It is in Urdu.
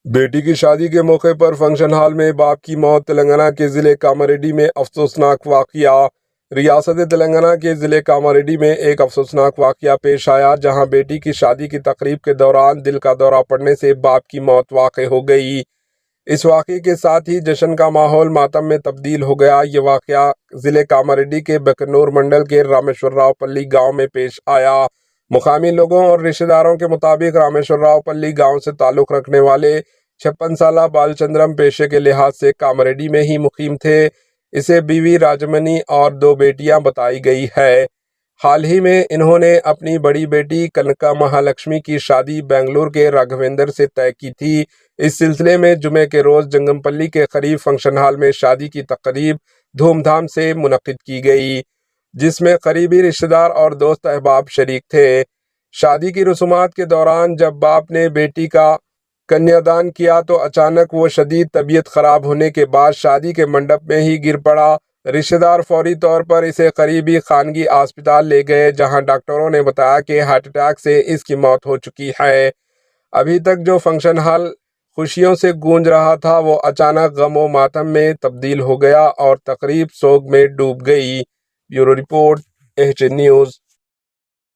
بیٹی کی شادی کے موقع پر فنکشن ہال میں باپ کی موت۔ تلنگانہ کے ضلع کاماریڈی میں افسوسناک واقعہ۔ ریاست تلنگانہ کے ضلع کاماریڈی میں ایک افسوسناک واقعہ پیش آیا، جہاں بیٹی کی شادی کی تقریب کے دوران دل کا دورہ پڑنے سے باپ کی موت واقع ہو گئی۔ اس واقعے کے ساتھ ہی جشن کا ماحول ماتم میں تبدیل ہو گیا۔ یہ واقعہ ضلع کاماریڈی کے بکنور منڈل کے رامیشور راؤ پلی گاؤں میں پیش آیا۔ مقامی لوگوں اور رشتہ داروں کے مطابق رامیشور راؤ پلی گاؤں سے تعلق رکھنے والے 56 سالہ بال چندرم پیشے کے لحاظ سے کاماریڈی میں ہی مقیم تھے۔ اسے بیوی راجمنی اور 2 بیٹیاں بتائی گئی ہے۔ حال ہی میں انہوں نے اپنی بڑی بیٹی کنکا مہالکشمی کی شادی بنگلور کے راگھویندر سے طے کی تھی۔ اس سلسلے میں جمعے کے روز جنگم پلی کے قریب فنکشن ہال میں شادی کی تقریب دھوم دھام سے منعقد کی گئی، جس میں قریبی رشتہ دار اور دوست احباب شریک تھے۔ شادی کی رسومات کے دوران جب باپ نے بیٹی کا کنیا دان کیا تو اچانک وہ شدید طبیعت خراب ہونے کے بعد شادی کے منڈپ میں ہی گر پڑا۔ رشتہ دار فوری طور پر اسے قریبی خانگی اسپتال لے گئے، جہاں ڈاکٹروں نے بتایا کہ ہارٹ اٹیک سے اس کی موت ہو چکی ہے۔ ابھی تک جو فنکشن ہال خوشیوں سے گونج رہا تھا، وہ اچانک غم و ماتم میں تبدیل ہو گیا اور تقریب سوگ میں ڈوب گئی۔ Bureau report, H news.